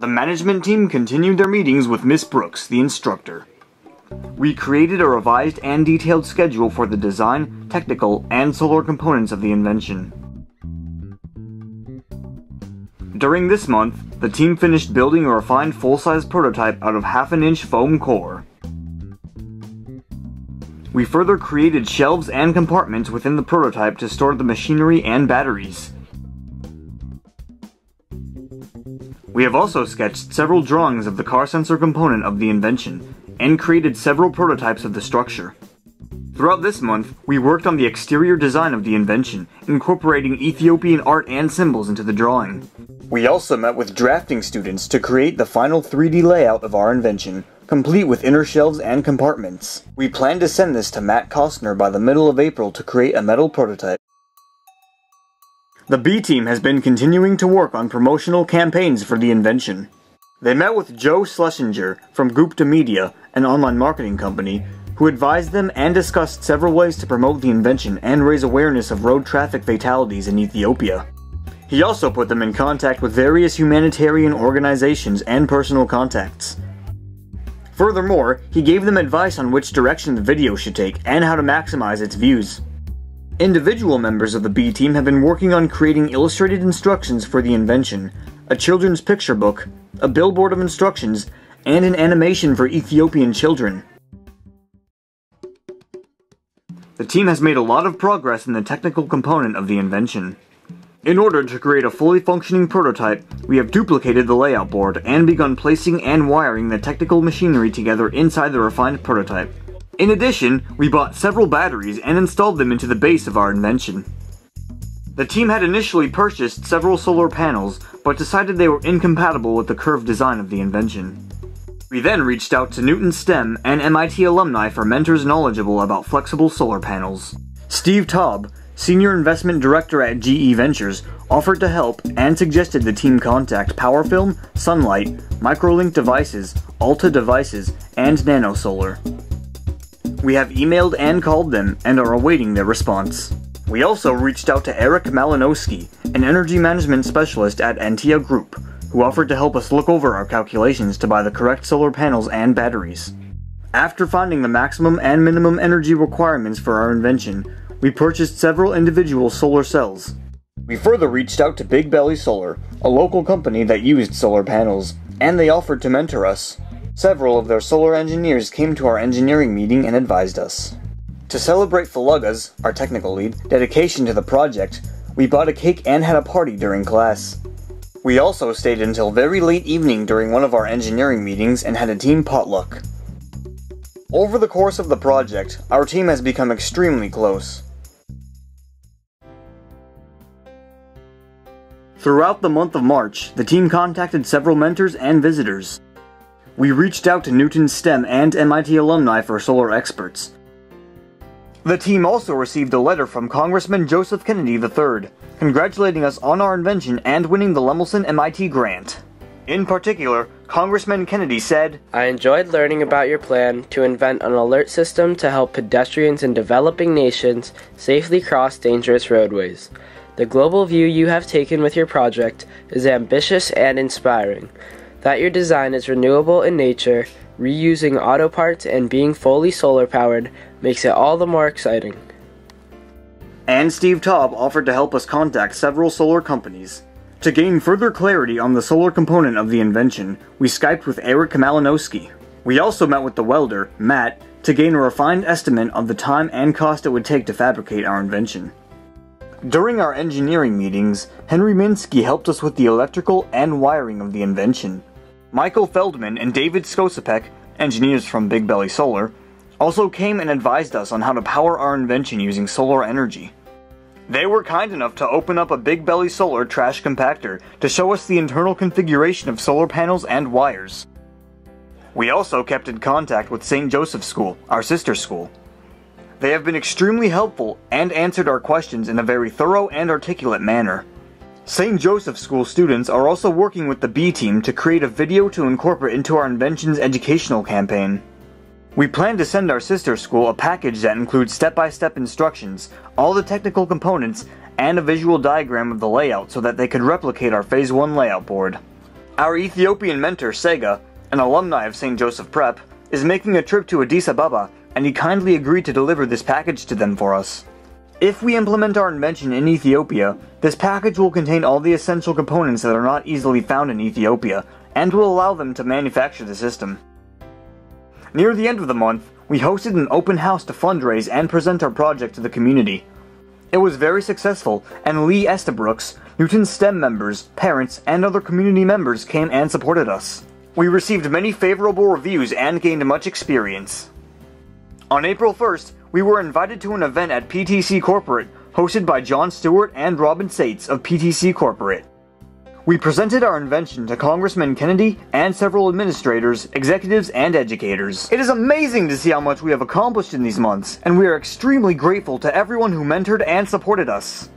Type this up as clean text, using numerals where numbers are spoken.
The management team continued their meetings with Miss Brooks, the instructor. We created a revised and detailed schedule for the design, technical, and solar components of the invention. During this month, the team finished building a refined full-size prototype out of 1/2 inch foam core. We further created shelves and compartments within the prototype to store the machinery and batteries. We have also sketched several drawings of the car sensor component of the invention, and created several prototypes of the structure. Throughout this month, we worked on the exterior design of the invention, incorporating Ethiopian art and symbols into the drawing. We also met with drafting students to create the final 3D layout of our invention, complete with inner shelves and compartments. We plan to send this to Matt Costner by the middle of April to create a metal prototype. The B team has been continuing to work on promotional campaigns for the invention. They met with Joe Schlesinger from Gupta Media, an online marketing company, who advised them and discussed several ways to promote the invention and raise awareness of road traffic fatalities in Ethiopia. He also put them in contact with various humanitarian organizations and personal contacts. Furthermore, he gave them advice on which direction the video should take and how to maximize its views. Individual members of the B team have been working on creating illustrated instructions for the invention, a children's picture book, a billboard of instructions, and an animation for Ethiopian children. The team has made a lot of progress in the technical component of the invention. In order to create a fully functioning prototype, we have duplicated the layout board and begun placing and wiring the technical machinery together inside the refined prototype. In addition, we bought several batteries and installed them into the base of our invention. The team had initially purchased several solar panels, but decided they were incompatible with the curved design of the invention. We then reached out to Newton STEM and MIT alumni for mentors knowledgeable about flexible solar panels. Steve Taub, Senior Investment Director at GE Ventures, offered to help and suggested the team contact PowerFilm, Sunlight, Microlink Devices, Alta Devices, and NanoSolar. We have emailed and called them and are awaiting their response. We also reached out to Eric Malinowski, an energy management specialist at Entia Group, who offered to help us look over our calculations to buy the correct solar panels and batteries. After finding the maximum and minimum energy requirements for our invention, we purchased several individual solar cells. We further reached out to Big Belly Solar, a local company that used solar panels, and they offered to mentor us. Several of their solar engineers came to our engineering meeting and advised us. To celebrate Falaga's, our technical lead, dedication to the project, we bought a cake and had a party during class. We also stayed until very late evening during one of our engineering meetings and had a team potluck. Over the course of the project, our team has become extremely close. Throughout the month of March, the team contacted several mentors and visitors. We reached out to Newton STEM and MIT alumni for solar experts. The team also received a letter from Congressman Joseph Kennedy III, congratulating us on our invention and winning the Lemelson MIT grant. In particular, Congressman Kennedy said, "I enjoyed learning about your plan to invent an alert system to help pedestrians in developing nations safely cross dangerous roadways. The global view you have taken with your project is ambitious and inspiring. That your design is renewable in nature, reusing auto parts, and being fully solar powered makes it all the more exciting." And Steve Taub offered to help us contact several solar companies. To gain further clarity on the solar component of the invention, we Skyped with Eric Malinowski. We also met with the welder, Matt, to gain a refined estimate of the time and cost it would take to fabricate our invention. During our engineering meetings, Henry Minsky helped us with the electrical and wiring of the invention. Michael Feldman and David Skosapek, engineers from Big Belly Solar, also came and advised us on how to power our invention using solar energy. They were kind enough to open up a Big Belly Solar trash compactor to show us the internal configuration of solar panels and wires. We also kept in contact with St. Joseph's School, our sister school. They have been extremely helpful and answered our questions in a very thorough and articulate manner. St. Joseph's School students are also working with the B team to create a video to incorporate into our invention's educational campaign. We plan to send our sister school a package that includes step-by-step instructions, all the technical components, and a visual diagram of the layout so that they could replicate our Phase 1 layout board. Our Ethiopian mentor, Sega, an alumni of St. Joseph Prep, is making a trip to Addis Ababa, and he kindly agreed to deliver this package to them for us. If we implement our invention in Ethiopia, this package will contain all the essential components that are not easily found in Ethiopia, and will allow them to manufacture the system. Near the end of the month, we hosted an open house to fundraise and present our project to the community. It was very successful, and Lee Estabrooks, Newton's STEM members, parents, and other community members came and supported us. We received many favorable reviews and gained much experience. On April 1st, we were invited to an event at PTC Corporate, hosted by John Stewart and Robin Sates of PTC Corporate. We presented our invention to Congressman Kennedy and several administrators, executives, and educators. It is amazing to see how much we have accomplished in these months, and we are extremely grateful to everyone who mentored and supported us.